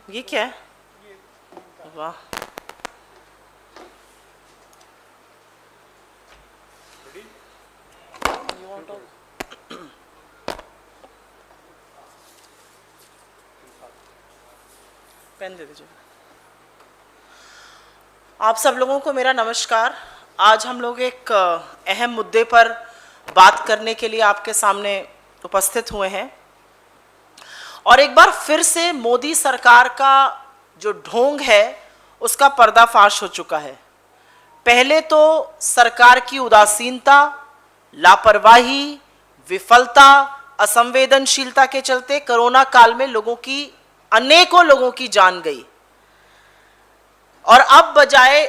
ये क्या है? वाह, पेन दे दीजिए। आप सब लोगों को मेरा नमस्कार। आज हम लोग एक अहम मुद्दे पर बात करने के लिए आपके सामने उपस्थित हुए हैं और एक बार फिर से मोदी सरकार का जो ढोंग है उसका पर्दाफाश हो चुका है। पहले तो सरकार की उदासीनता, लापरवाही, विफलता, असंवेदनशीलता के चलते कोरोना काल में अनेकों लोगों की जान गई और अब बजाय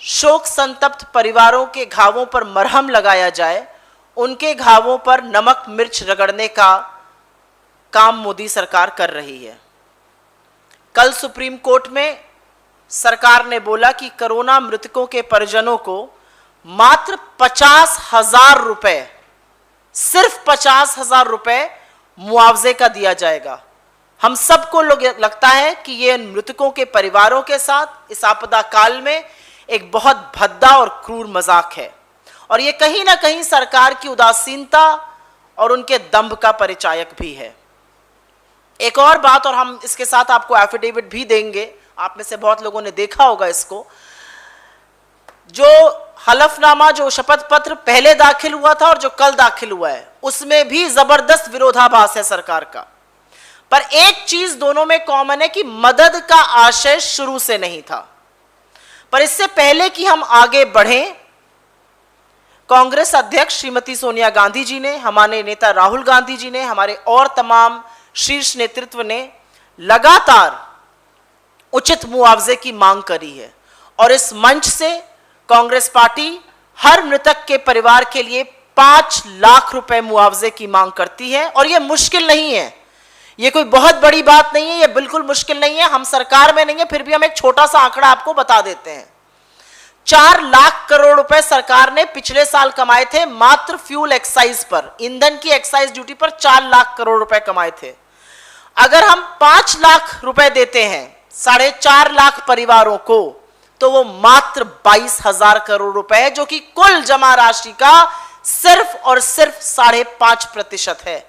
शोक संतप्त परिवारों के घावों पर मरहम लगाया जाए, उनके घावों पर नमक मिर्च रगड़ने का काम मोदी सरकार कर रही है। कल सुप्रीम कोर्ट में सरकार ने बोला कि कोरोना मृतकों के परिजनों को मात्र 50,000 रुपए, सिर्फ 50,000 रुपए मुआवजे का दिया जाएगा। हम सबको लगता है कि ये मृतकों के परिवारों के साथ इस आपदा काल में एक बहुत भद्दा और क्रूर मजाक है और ये कहीं ना कहीं सरकार की उदासीनता और उनके दंभ का परिचायक भी है। एक और बात, और हम इसके साथ आपको एफिडेविट भी देंगे, आप में से बहुत लोगों ने देखा होगा इसको, जो हलफनामा, जो शपथ पत्र पहले दाखिल हुआ था और जो कल दाखिल हुआ है, उसमें भी जबरदस्त विरोधाभास है सरकार का। पर एक चीज दोनों में कॉमन है कि मदद का आशय शुरू से नहीं था। पर इससे पहले कि हम आगे बढ़ें, कांग्रेस अध्यक्ष श्रीमती सोनिया गांधी जी ने, हमारे नेता राहुल गांधी जी ने, हमारे और तमाम शीर्ष नेतृत्व ने लगातार उचित मुआवजे की मांग करी है और इस मंच से कांग्रेस पार्टी हर मृतक के परिवार के लिए 5 लाख रुपए मुआवजे की मांग करती है। और यह मुश्किल नहीं है, ये कोई बहुत बड़ी बात नहीं है, ये बिल्कुल मुश्किल नहीं है। हम सरकार में नहीं है, फिर भी हम एक छोटा सा आंकड़ा आपको बता देते हैं। 4 लाख करोड़ रुपए सरकार ने पिछले साल कमाए थे मात्र फ्यूल एक्साइज पर, ईंधन की एक्साइज ड्यूटी पर 4 लाख करोड़ रुपए कमाए थे। अगर हम 5 लाख रुपए देते हैं 4.5 लाख परिवारों को, तो वो मात्र 22,000 करोड़ रुपए है, जो कि कुल जमा राशि का सिर्फ और सिर्फ 5.5% है।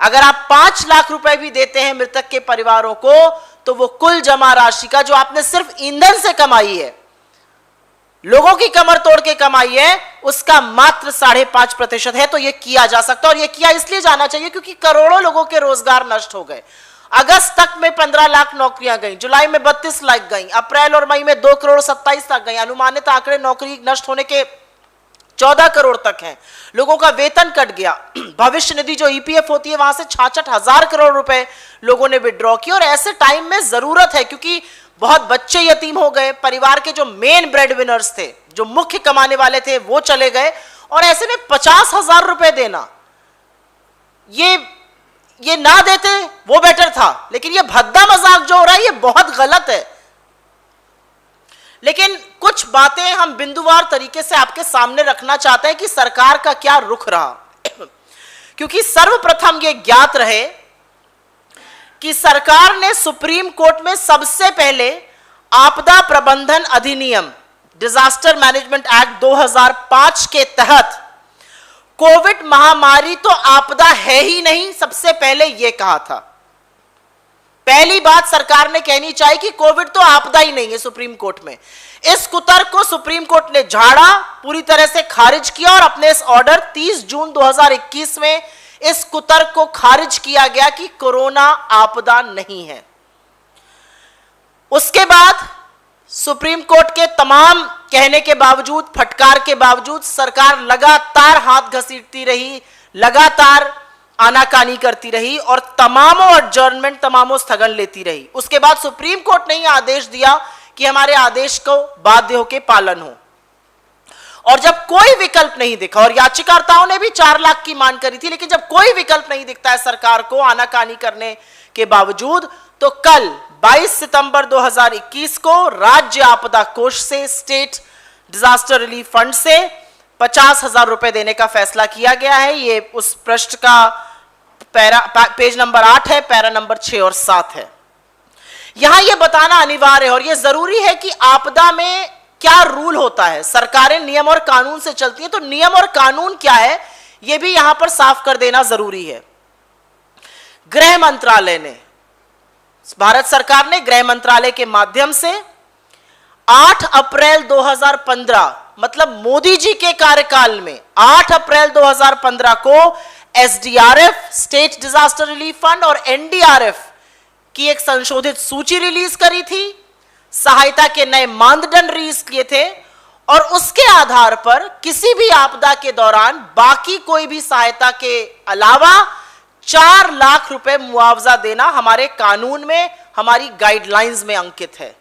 अगर आप 5 लाख रुपए भी देते हैं मृतक के परिवारों को, तो वो कुल जमा राशि का, जो आपने सिर्फ ईंधन से कमाई है, लोगों की कमर तोड़ के कमाई है, उसका मात्र 5.5% है। तो यह किया जा सकता है और यह किया इसलिए जाना चाहिए क्योंकि करोड़ों लोगों के रोजगार नष्ट हो गए। अगस्त तक में 15 लाख नौकरियां गई, जुलाई में 32 लाख गई, अप्रैल और मई में 2 करोड़ 27 लाख गई। अनुमानित आंकड़े नौकरी नष्ट होने के 14 करोड़ तक हैं। लोगों का वेतन कट गया। भविष्य निधि जो ईपीएफ होती है, वहां से 66,000 करोड़ रुपए लोगों ने विड्रॉ किए और ऐसे टाइम में जरूरत है, क्योंकि बहुत बच्चे यतीम हो गए, परिवार के जो मेन ब्रेड विनर्स थे, जो मुख्य कमाने वाले थे, वो चले गए और ऐसे में 50,000 रुपए देना, ये ना देते वो बेटर था। लेकिन ये भद्दा मजाक जो हो रहा है ये बहुत गलत है। लेकिन कुछ बातें हम बिंदुवार तरीके से आपके सामने रखना चाहते हैं कि सरकार का क्या रुख रहा, क्योंकि सर्वप्रथम ये ज्ञात रहे कि सरकार ने सुप्रीम कोर्ट में सबसे पहले आपदा प्रबंधन अधिनियम, डिजास्टर मैनेजमेंट एक्ट 2005 के तहत कोविड महामारी तो आपदा है ही नहीं, सबसे पहले यह कहा था। पहली बात सरकार ने कहनी चाहिए कि कोविड तो आपदा ही नहीं है सुप्रीम कोर्ट में। इस कुतर्क को सुप्रीम कोर्ट ने झाड़ा, पूरी तरह से खारिज किया और अपने इस ऑर्डर 30 जून 2021 में इस कुतर्क को खारिज किया गया कि कोरोना आपदा नहीं है। उसके बाद सुप्रीम कोर्ट के तमाम कहने के बावजूद, फटकार के बावजूद, सरकार लगातार हाथ घसीटती रही, लगातार आनाकानी करती रही और तमामों एडजर्नमेंट, तमामों स्थगन लेती रही। उसके बाद सुप्रीम कोर्ट ने यह आदेश दिया कि हमारे आदेश को बाध्य होकर पालन हो। और जब कोई विकल्प नहीं दिखा, और याचिकाकर्ताओं ने भी 4 लाख की मांग करी थी, लेकिन जब कोई विकल्प नहीं दिखता है सरकार को आनाकानी करने के बावजूद, तो कल 22 सितंबर 2021 को राज्य आपदा कोष से, स्टेट डिजास्टर रिलीफ फंड से 50,000 रुपए देने का फैसला किया गया है। ये उस पृष्ठ का पेज नंबर 8 है, पैरा नंबर 6 और 7 है। यहां यह बताना अनिवार्य है और यह जरूरी है कि आपदा में क्या रूल होता है। सरकारें नियम और कानून से चलती है, तो नियम और कानून क्या है यह भी यहां पर साफ कर देना जरूरी है। गृह मंत्रालय ने, भारत सरकार ने गृह मंत्रालय के माध्यम से 8 अप्रैल 2015 मतलब मोदी जी के कार्यकाल में 8 अप्रैल 2015 को SDRF state disaster relief fund और एनडीआरएफ की एक संशोधित सूची रिलीज करी थी, सहायता के नए मानदंड रिलीज किए थे और उसके आधार पर किसी भी आपदा के दौरान बाकी कोई भी सहायता के अलावा 4 लाख रुपए मुआवजा देना हमारे कानून में, हमारी गाइडलाइंस में अंकित है।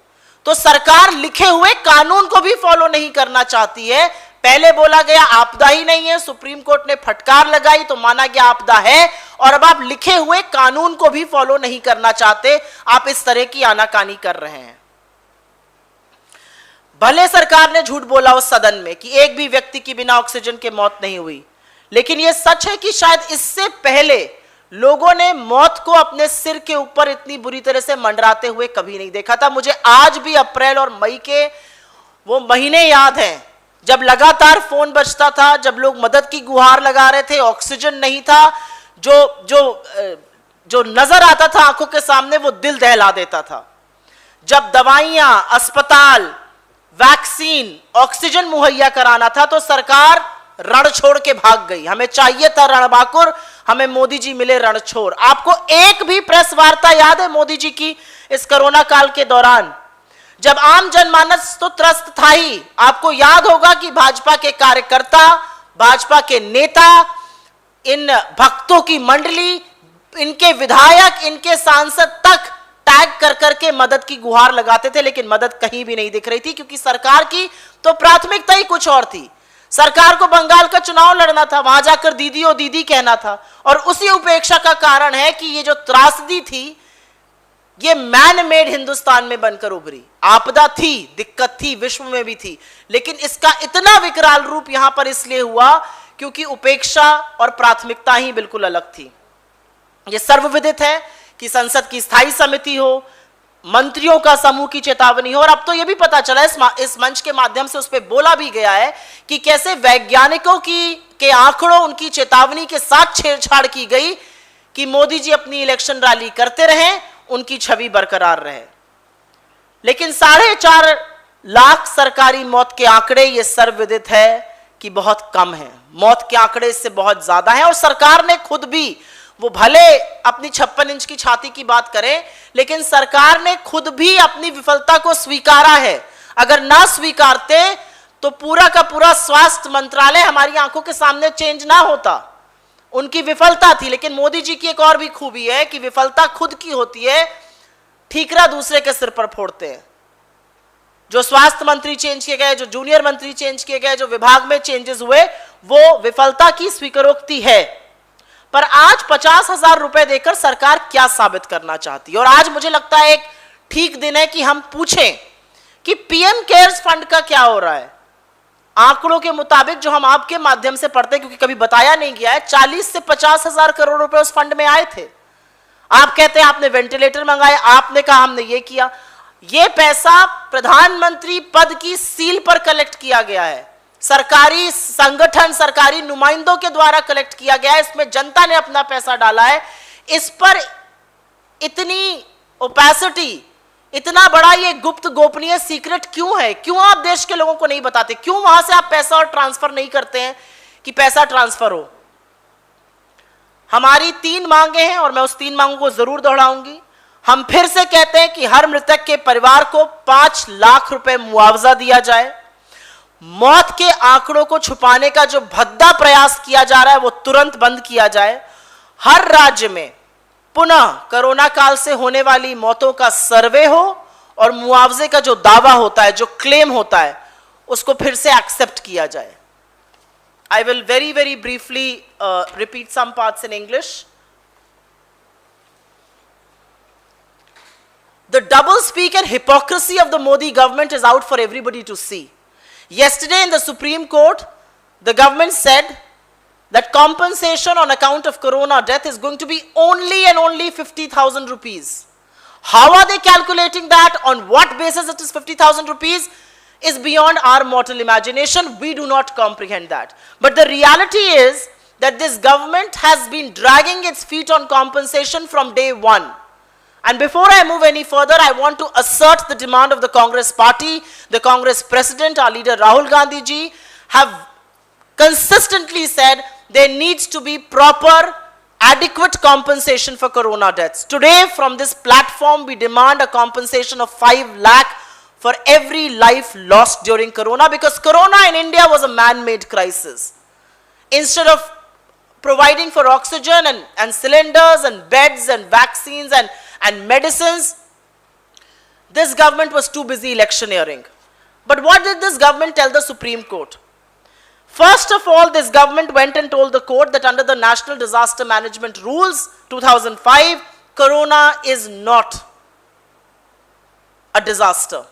तो सरकार लिखे हुए कानून को भी फॉलो नहीं करना चाहती है। पहले बोला गया आपदा ही नहीं है, सुप्रीम कोर्ट ने फटकार लगाई तो माना गया आपदा है, और अब आप लिखे हुए कानून को भी फॉलो नहीं करना चाहते। आप इस तरह की आनाकानी कर रहे हैं। भले सरकार ने झूठ बोला उस सदन में कि एक भी व्यक्ति की बिना ऑक्सीजन के मौत नहीं हुई, लेकिन यह सच है कि शायद इससे पहले लोगों ने मौत को अपने सिर के ऊपर इतनी बुरी तरह से मंडराते हुए कभी नहीं देखा था। मुझे आज भी अप्रैल और मई के वो महीने याद हैं जब लगातार फोन बजता था, जब लोग मदद की गुहार लगा रहे थे, ऑक्सीजन नहीं था, जो नजर आता था आंखों के सामने वो दिल दहला देता था। जब दवाइयां, अस्पताल, वैक्सीन, ऑक्सीजन मुहैया कराना था तो सरकार रण छोड़ के भाग गई। हमें चाहिए था रणबांकुर, हमें मोदी जी मिले रणछोड़। आपको एक भी प्रेस वार्ता याद है मोदी जी की इस कोरोना काल के दौरान, जब आम जनमानस तो त्रस्त था ही? आपको याद होगा कि भाजपा के कार्यकर्ता, भाजपा के नेता, इन भक्तों की मंडली, इनके विधायक, इनके सांसद तक टैग कर करके मदद की गुहार लगाते थे, लेकिन मदद कहीं भी नहीं दिख रही थी, क्योंकि सरकार की तो प्राथमिकता ही कुछ और थी। सरकार को बंगाल का चुनाव लड़ना था, वहां जाकर दीदी ओ दीदी कहना था, और उसी उपेक्षा का कारण है कि ये जो त्रासदी थी ये मैन मेड हिंदुस्तान में बनकर उभरी। आपदा थी, दिक्कत थी, विश्व में भी थी, लेकिन इसका इतना विकराल रूप यहां पर इसलिए हुआ क्योंकि उपेक्षा और प्राथमिकता ही बिल्कुल अलग थी। यह सर्वविदित है कि संसद की स्थायी समिति हो, मंत्रियों का समूह की चेतावनी हो, और अब तो यह भी पता चला इस मंच के माध्यम से उस पर बोला भी गया है कि कैसे वैज्ञानिकों के आंकड़ों, उनकी चेतावनी के साथ छेड़छाड़ की गई कि मोदी जी अपनी इलेक्शन रैली करते रहें, उनकी छवि बरकरार रहे। लेकिन 4.5 लाख सरकारी मौत के आंकड़े, यह सर्वविदित है कि बहुत कम है। मौत के आंकड़े इससे बहुत ज्यादा हैं, और सरकार ने खुद भी, वो भले अपनी 56 इंच की छाती की बात करें, लेकिन सरकार ने खुद भी अपनी विफलता को स्वीकारा है। अगर ना स्वीकारते तो पूरा का पूरा स्वास्थ्य मंत्रालय हमारी आंखों के सामने चेंज ना होता। उनकी विफलता थी। लेकिन मोदी जी की एक और भी खूबी है कि विफलता खुद की होती है, ठीकरा दूसरे के सिर पर फोड़ते हैं। जो स्वास्थ्य मंत्री चेंज किए गए, जो जूनियर मंत्री चेंज किए गए, जो विभाग में चेंजेस हुए, वो विफलता की स्वीकारोक्ति है। पर आज 50,000 रुपए देकर सरकार क्या साबित करना चाहती है? और आज मुझे लगता है एक ठीक दिन है कि हम पूछें कि पीएम केयर्स फंड का क्या हो रहा है। आंकड़ों के मुताबिक जो हम आपके माध्यम से पढ़ते हैं, क्योंकि कभी बताया नहीं गया है, 40 से 50,000 करोड़ रुपए उस फंड में आए थे। आप कहते हैं आपने वेंटिलेटर मंगाए, आपने कहा हमने ये किया। ये पैसा प्रधानमंत्री पद की सील पर कलेक्ट किया गया है, सरकारी संगठन, सरकारी नुमाइंदों के द्वारा कलेक्ट किया गया है। इसमें जनता ने अपना पैसा डाला है। इस पर इतनी ओपेसिटी, इतना बड़ा ये गुप्त गोपनीय सीक्रेट क्यों है? क्यों आप देश के लोगों को नहीं बताते? क्यों वहां से आप पैसा और ट्रांसफर नहीं करते हैं कि पैसा ट्रांसफर हो? हमारी 3 मांगे हैं और मैं उस 3 मांगों को जरूर दोहराऊंगी। हम फिर से कहते हैं कि हर मृतक के परिवार को 5 लाख रुपए मुआवजा दिया जाए। मौत के आंकड़ों को छुपाने का जो भद्दा प्रयास किया जा रहा है वो तुरंत बंद किया जाए। हर राज्य में पुनः कोरोना काल से होने वाली मौतों का सर्वे हो और मुआवजे का जो दावा होता है, जो क्लेम होता है, उसको फिर से एक्सेप्ट किया जाए। I will very briefly repeat some parts in English. The doublespeak and hypocrisy of the Modi government is out for everybody to see. Yesterday in the Supreme Court, the government said that compensation on account of corona death is going to be only and only 50,000 rupees. How are they calculating that? On what basis it is 50,000 rupees is beyond our mortal imagination. We do not comprehend that. But the reality is that this government has been dragging its feet on compensation from day one. And before I move any further, I want to assert the demand of the Congress party. The Congress president, our leader Rahul Gandhi ji, have consistently said there needs to be proper, adequate compensation for corona deaths. Today, from this platform, we demand a compensation of 5 lakh for every life lost during corona, because corona in India was a man-made crisis. Instead of providing for oxygen and cylinders and beds and vaccines and medicines, this government was too busy electioneering. But what did this government tell the Supreme Court? First of all, this government went and told the court that under the National Disaster Management Rules 2005, corona is not a disaster.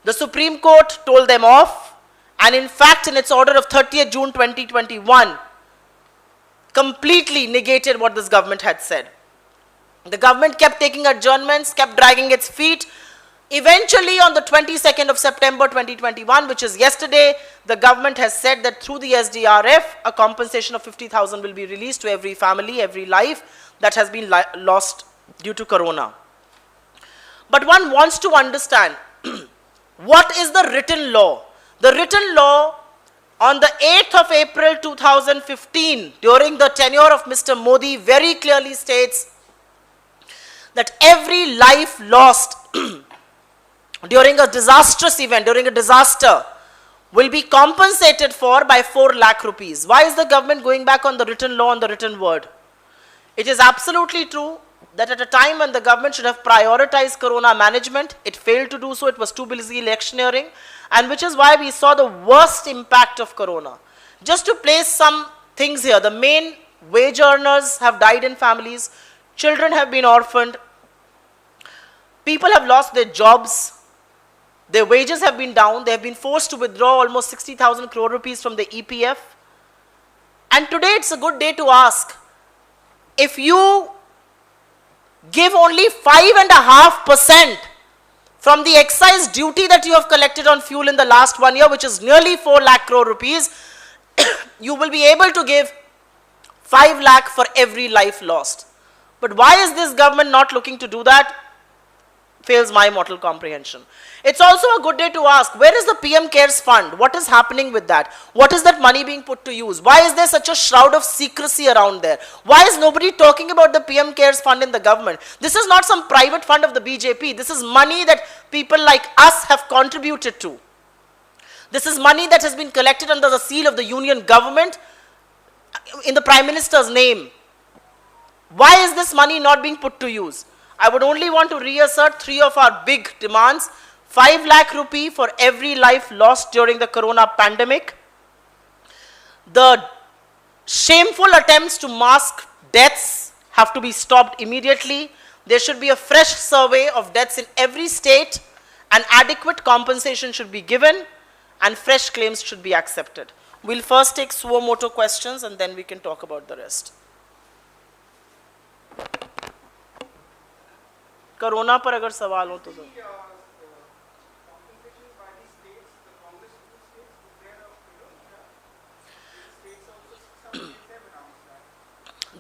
The Supreme Court told them off, and in fact, in its order of 30th June 2021, completely negated what this government had said. The government kept taking adjournments, kept dragging its feet. Eventually, on the 22nd of September 2021, which is yesterday, the government has said that through the SDRF, a compensation of 50,000 will be released to every family, every life that has been lost due to corona. But one wants to understand, what is the written law? The written law on the 8th of April 2015, during the tenure of Mr. Modi, very clearly states that every life lost during a disastrous event, during a disaster, will be compensated for by 4 lakh rupees. Why is the government going back on the written law, on the written word? It is absolutely true that at a time when the government should have prioritized corona management, it failed to do so. It was too busy electioneering, and which is why we saw the worst impact of corona. Just to place some things here, the main wage earners have died in families, children have been orphaned, people have lost their jobs, their wages have been down, they have been forced to withdraw almost 60,000 crore rupees from the EPF. And today it's a good day to ask, if you give only 5.5% from the excise duty that you have collected on fuel in the last 1 year, which is nearly 4 lakh crore rupees, you will be able to give 5 lakh for every life lost. But why is this government not looking to do that? Fails my mortal comprehension. It's also a good day to ask, where is the PM CARES fund? What is happening with that? What is that money being put to use? Why is there such a shroud of secrecy around there? Why is nobody talking about the PM CARES fund in the government? This is not some private fund of the BJP. This is money that people like us have contributed to. This is money that has been collected under the seal of the union government in the Prime Minister's name. Why is this money not being put to use? I would only want to reassert 3 of our big demands. 5 lakh rupee for every life lost during the corona pandemic. The shameful attempts to mask deaths have to be stopped immediately. There should be a fresh survey of deaths in every state, and adequate compensation should be given, and fresh claims should be accepted. We'll first take suo moto questions and then we can talk about the rest. Corona पर अगर सवाल हो तो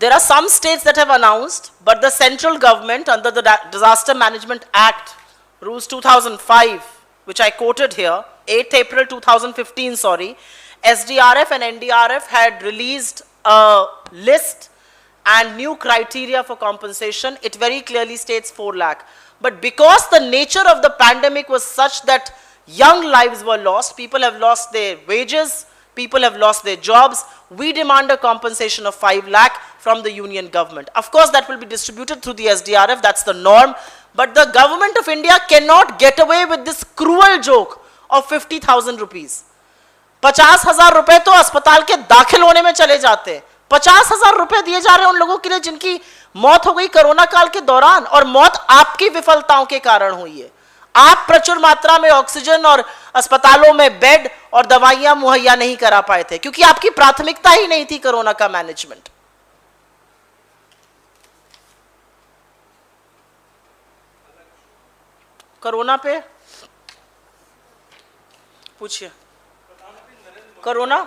there are some states that have announced, but the central government under the Disaster Management Act, Rules 2005, which I quoted here, 8th April 2015, sorry, SDRF and NDRF had released a list and new criteria for compensation. It very clearly states 4 lakh. But because the nature of the pandemic was such that young lives were lost, people have lost their wages, people have lost their jobs, we demand a compensation of 5 lakh from the union government. Of course, that will be distributed through the SDRF, that's the norm. But the government of India cannot get away with this cruel joke of 50,000 rupees. 50,000 रुपए तो अस्पताल के दाखिल होने में चले जाते हैं. 50,000 रुपए दिए जा रहे हैं उन लोगों के लिए जिनकी मौत हो गई कोरोना काल के दौरान, और मौत आपकी विफलताओं के कारण हुई है. आप प्रचुर मात्रा में ऑक्सीजन और अस्पतालों में बेड और दवाइयां मुहैया नहीं करा पाए थे क्योंकि आपकी प्राथमिकता ही नहीं थी कोरोना का मैनेजमेंट. कोरोना पे पूछिए। Corona,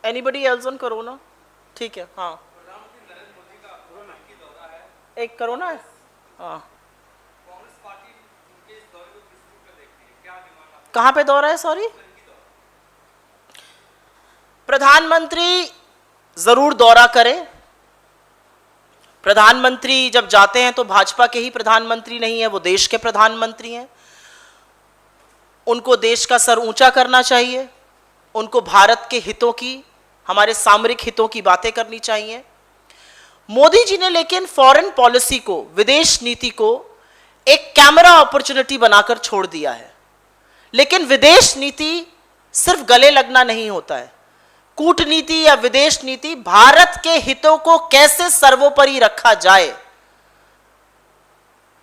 anybody else on corona? ठीक है, हाँ एक कोरोना है, हाँ कहाँ पे दौरा है? सॉरी, प्रधानमंत्री जरूर दौरा करें। प्रधानमंत्री जब जाते हैं तो भाजपा के ही प्रधानमंत्री नहीं है, वो देश के प्रधानमंत्री हैं। उनको देश का सर ऊंचा करना चाहिए, उनको भारत के हितों की, हमारे सामरिक हितों की बातें करनी चाहिए। मोदी जी ने लेकिन फॉरेन पॉलिसी को, विदेश नीति को एक कैमरा अपॉर्चुनिटी बनाकर छोड़ दिया है। लेकिन विदेश नीति सिर्फ गले लगना नहीं होता है। कूटनीति या विदेश नीति भारत के हितों को कैसे सर्वोपरि रखा जाए,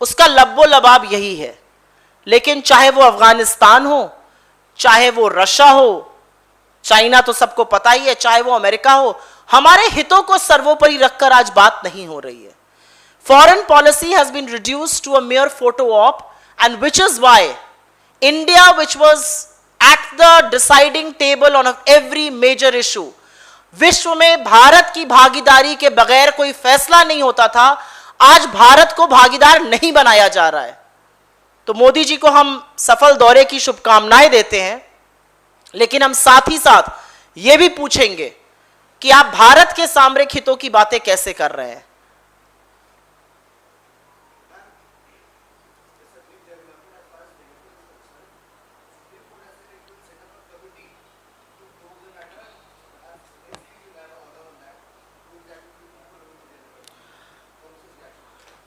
उसका लब्बो लबाब यही है। लेकिन चाहे वो अफगानिस्तान हो, चाहे वो रशिया हो, चाइना तो सबको पता ही है, चाहे वो अमेरिका हो, हमारे हितों को सर्वोपरि रखकर आज बात नहीं हो रही है। Foreign policy has been reduced to a mere photo op, and which is why India, which was at the deciding table on every major issue, विश्व में भारत की भागीदारी के बगैर कोई फैसला नहीं होता था, आज भारत को भागीदार नहीं बनाया जा रहा है। तो मोदी जी को हम सफल दौरे की शुभकामनाएं देते हैं, लेकिन हम साथ ही साथ ये भी पूछेंगे कि आप भारत के सामरिक हितों की बातें कैसे कर रहे हैं।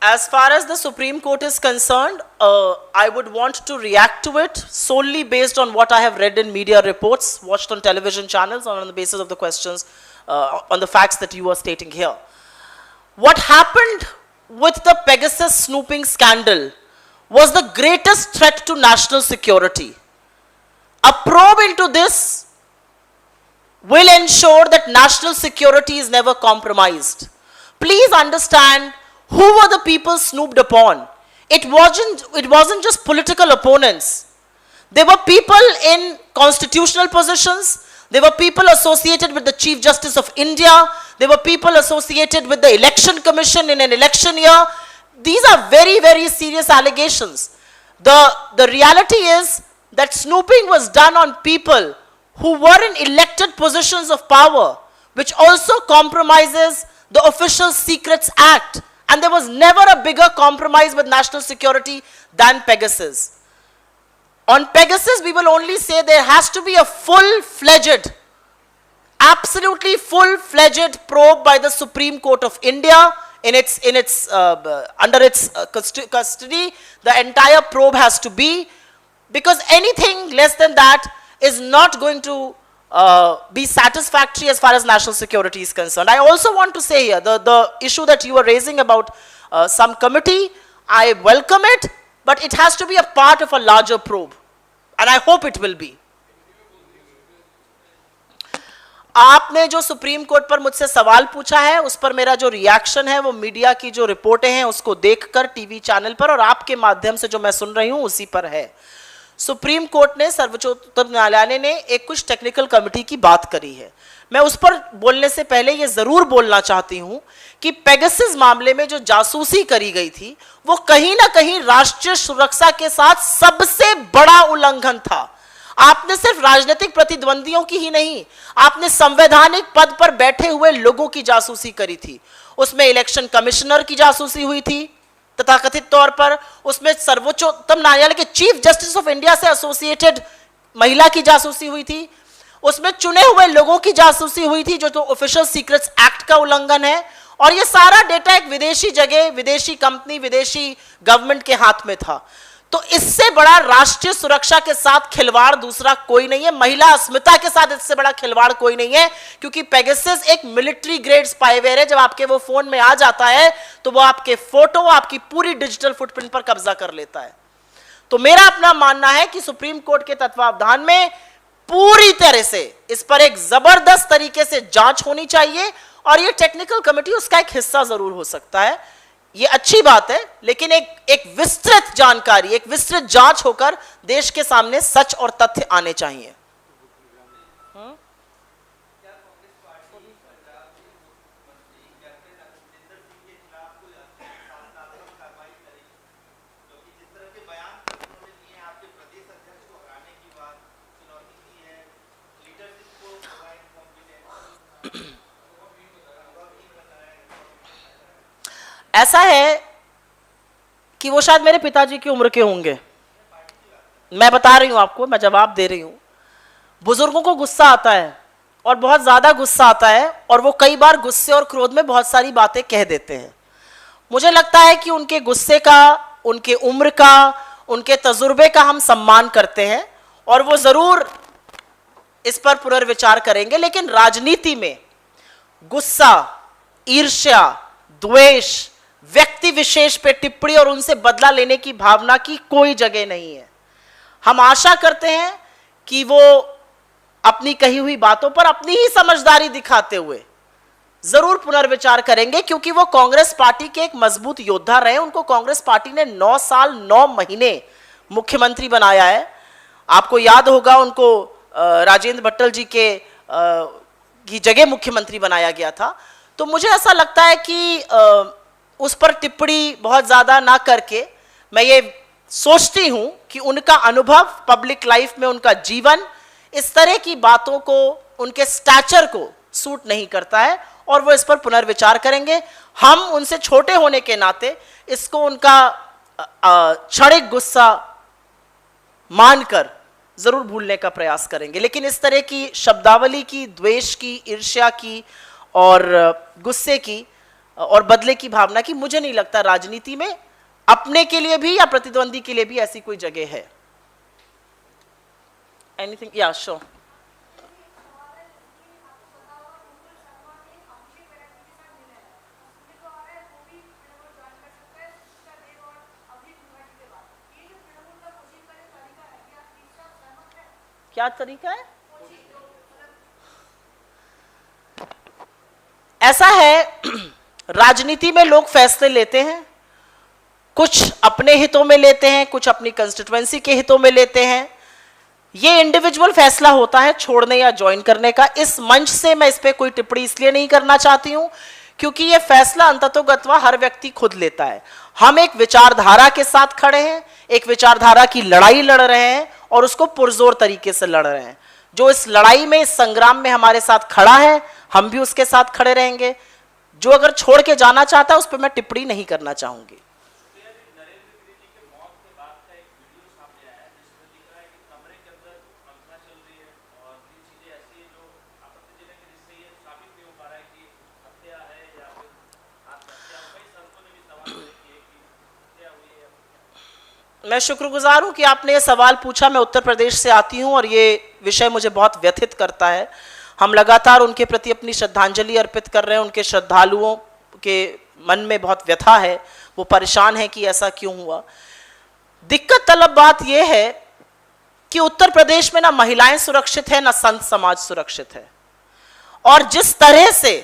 As far as the Supreme Court is concerned, I would want to react to it solely based on what I have read in media reports, watched on television channels, or on the basis of the questions, on the facts that you are stating here. What happened with the Pegasus snooping scandal was the greatest threat to national security. A probe into this will ensure that national security is never compromised. Please understand, who were the people snooped upon? It wasn't just political opponents. There were people in constitutional positions. There were people associated with the Chief Justice of India. There were people associated with the Election Commission in an election year. These are very, very serious allegations. The reality is that snooping was done on people who were in elected positions of power, which also compromises the Official Secrets Act. And there was never a bigger compromise with national security than Pegasus. On Pegasus, we will only say there has to be a full-fledged, absolutely full-fledged probe by the Supreme Court of India under its custody. The entire probe has to be, because anything less than that is not going to be satisfactory as far as national security is concerned. I also want to say here, the issue that you are raising about some committee, I welcome it, but it has to be a part of a larger probe, and I hope it will be. आपने जो supreme court पर मुझसे सवाल पूछा है, उस पर मेरा जो रिएक्शन है वो मीडिया की जो रिपोर्टें हैं उसको देखकर टीवी चैनल पर और आपके माध्यम से जो मैं सुन रही हूं उसी पर है। सुप्रीम कोर्ट ने, सर्वोच्च न्यायालय ने एक कुछ टेक्निकल कमेटी की बात करी है। मैं उस पर बोलने से पहले ये जरूर बोलना चाहती हूं कि पेगासस मामले में जो जासूसी करी गई थी वो कहीं ना कहीं राष्ट्रीय सुरक्षा के साथ सबसे बड़ा उल्लंघन था। आपने सिर्फ राजनीतिक प्रतिद्वंदियों की ही नहीं, आपने संवैधानिक पद पर बैठे हुए लोगों की जासूसी करी थी। उसमें इलेक्शन कमिश्नर की जासूसी हुई थी तथाकथित तौर पर, उसमें सर्वोच्चतम न्यायालय के चीफ जस्टिस ऑफ इंडिया से एसोसिएटेड महिला की जासूसी हुई थी, उसमें चुने हुए लोगों की जासूसी हुई थी जो तो ऑफिशियल सीक्रेट्स एक्ट का उल्लंघन है, और ये सारा डेटा एक विदेशी जगह, विदेशी कंपनी, विदेशी गवर्नमेंट के हाथ में था। तो इससे बड़ा राष्ट्रीय सुरक्षा के साथ खिलवाड़ दूसरा कोई नहीं है, महिला अस्मिता के साथ इससे बड़ा खिलवाड़ कोई नहीं है, क्योंकि पेगासस एक मिलिट्री ग्रेड स्पाईवेयर है। जब आपके वो फोन में आ जाता है तो वो आपके फोटो, आपकी पूरी डिजिटल फुटप्रिंट पर कब्जा कर लेता है। तो मेरा अपना मानना है कि सुप्रीम कोर्ट के तत्वावधान में पूरी तरह से इस पर एक जबरदस्त तरीके से जांच होनी चाहिए, और ये टेक्निकल कमेटी उसका एक हिस्सा जरूर हो सकता है। ये अच्छी बात है, लेकिन एक विस्तृत जानकारी, एक विस्तृत जांच होकर देश के सामने सच और तथ्य आने चाहिए। ऐसा है कि वो शायद मेरे पिताजी की उम्र के होंगे, मैं बता रही हूं आपको, मैं जवाब दे रही हूं। बुजुर्गों को गुस्सा आता है और बहुत ज्यादा गुस्सा आता है, और वो कई बार गुस्से और क्रोध में बहुत सारी बातें कह देते हैं। मुझे लगता है कि उनके गुस्से का, उनके उम्र का, उनके तजुर्बे का हम सम्मान करते हैं, और वो जरूर इस पर पुनर्विचार करेंगे। लेकिन राजनीति में गुस्सा, ईर्ष्या, द्वेष, व्यक्ति विशेष पे टिप्पणी और उनसे बदला लेने की भावना की कोई जगह नहीं है। हम आशा करते हैं कि वो अपनी कही हुई बातों पर अपनी ही समझदारी दिखाते हुए जरूर पुनर्विचार करेंगे, क्योंकि वो कांग्रेस पार्टी के एक मजबूत योद्धा रहे। उनको कांग्रेस पार्टी ने 9 साल 9 महीने मुख्यमंत्री बनाया है। आपको याद होगा, उनको राजेंद्र भट्टल जी की जगह मुख्यमंत्री बनाया गया था। तो मुझे ऐसा लगता है कि उस पर टिप्पणी बहुत ज्यादा ना करके, मैं ये सोचती हूं कि उनका अनुभव, पब्लिक लाइफ में उनका जीवन इस तरह की बातों को, उनके स्टैचर को सूट नहीं करता है, और वो इस पर पुनर्विचार करेंगे। हम उनसे छोटे होने के नाते इसको उनका क्षणिक गुस्सा मानकर जरूर भूलने का प्रयास करेंगे। लेकिन इस तरह की शब्दावली की, द्वेष की, ईर्ष्या की और गुस्से की और बदले की भावना की, मुझे नहीं लगता राजनीति में अपने के लिए भी या प्रतिद्वंदी के लिए भी ऐसी कोई जगह है। एनीथिंग? या श्योर। क्या तरीका है? ऐसा है, राजनीति में लोग फैसले लेते हैं, कुछ अपने हितों में लेते हैं, कुछ अपनी कंस्टिट्यूएंसी के हितों में लेते हैं। ये इंडिविजुअल फैसला होता है छोड़ने या ज्वाइन करने का। इस मंच से मैं इस पे कोई टिप्पणी इसलिए नहीं करना चाहती हूं क्योंकि ये फैसला अंततोगत्वा हर व्यक्ति खुद लेता है। हम एक विचारधारा के साथ खड़े हैं, एक विचारधारा की लड़ाई लड़ रहे हैं और उसको पुरजोर तरीके से लड़ रहे हैं। जो इस लड़ाई में, इस संग्राम में हमारे साथ खड़ा है, हम भी उसके साथ खड़े रहेंगे। जो अगर छोड़ के जाना चाहता है उस पर मैं टिप्पणी नहीं करना चाहूंगी। मैं शुक्रगुजार हूं कि आपने ये सवाल पूछा। मैं उत्तर प्रदेश से आती हूं और ये विषय मुझे बहुत व्यथित करता है। हम लगातार उनके प्रति अपनी श्रद्धांजलि अर्पित कर रहे हैं। उनके श्रद्धालुओं के मन में बहुत व्यथा है, वो परेशान है कि ऐसा क्यों हुआ। दिक्कत तलब बात यह है कि उत्तर प्रदेश में ना महिलाएं सुरक्षित है, ना संत समाज सुरक्षित है। और जिस तरह से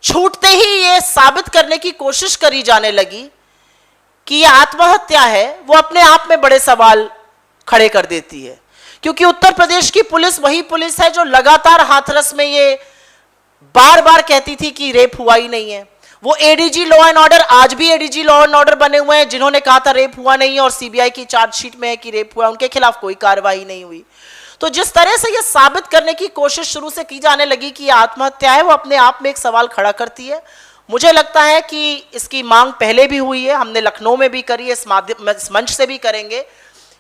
छूटते ही ये साबित करने की कोशिश करी जाने लगी कि ये आत्महत्या है, वो अपने आप में बड़े सवाल खड़े कर देती है। क्योंकि उत्तर प्रदेश की पुलिस वही पुलिस है जो लगातार हाथरस में ये बार बार कहती थी कि रेप हुआ ही नहीं है। वो एडीजी लॉ एंड ऑर्डर, आज भी एडीजी लॉ एंड ऑर्डर बने हुए हैं जिन्होंने कहा था रेप हुआ नहीं है, और सीबीआई की चार्जशीट में है कि रेप हुआ, उनके खिलाफ कोई कार्रवाई नहीं हुई। तो जिस तरह से ये साबित करने की कोशिश शुरू से की जाने लगी कि यह आत्महत्या है, वो अपने आप में एक सवाल खड़ा करती है। मुझे लगता है कि इसकी मांग पहले भी हुई है, हमने लखनऊ में भी करी है, इस मंच से भी करेंगे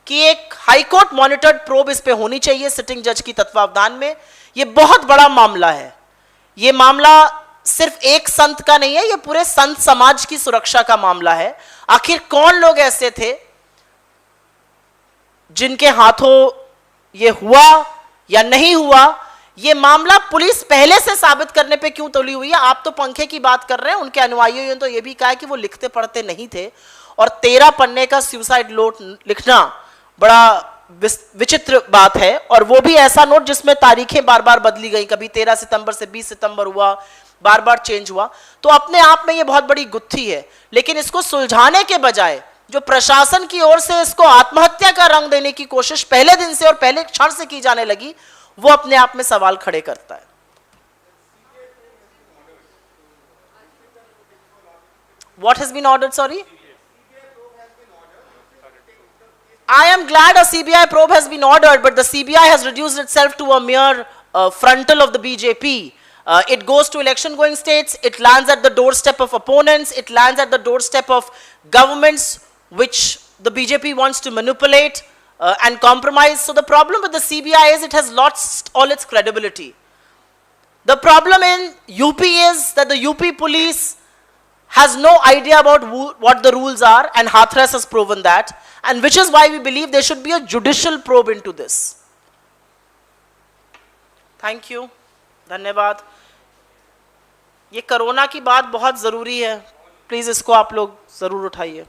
कि एक हाईकोर्ट मॉनिटर्ड प्रोब इस पे होनी चाहिए सिटिंग जज की तत्वावधान में। ये बहुत बड़ा मामला है। ये मामला सिर्फ एक संत का नहीं है, ये पूरे संत समाज की सुरक्षा का मामला है। आखिर कौन लोग ऐसे थे जिनके हाथों ये हुआ या नहीं हुआ, ये मामला पुलिस पहले से साबित करने पे क्यों तुली हुई है। आप तो पंखे की बात कर रहे हैं, उनके अनुयायियों ने तो ये भी कहा है कि वो लिखते पढ़ते नहीं थे, और 13 पन्ने का सुसाइड नोट लिखना बड़ा विचित्र बात है। और वो भी ऐसा नोट जिसमें तारीखें बार बार बदली गई, कभी 13 सितंबर से 20 सितंबर हुआ, बार बार चेंज हुआ, तो अपने आप में ये बहुत बड़ी गुत्थी है। लेकिन इसको सुलझाने के बजाय जो प्रशासन की ओर से इसको आत्महत्या का रंग देने की कोशिश पहले दिन से और पहले क्षण से की जाने लगी, वो अपने आप में सवाल खड़े करता है। What has been ordered, sorry? I am glad a CBI probe has been ordered, but the CBI has reduced itself to a mere frontal of the BJP. It goes to election going states, it lands at the doorstep of opponents, it lands at the doorstep of governments which the BJP wants to manipulate and compromise. So the problem with the CBI is it has lost all its credibility. The problem in UP is that the UP police has no idea about what the rules are, and Hathras has proven that, and which is why we believe there should be a judicial probe into this. Thank you. धन्यवाद। ये corona की बात बहुत ज़रूरी है, please इसको आप लोग ज़रूर उठाइए।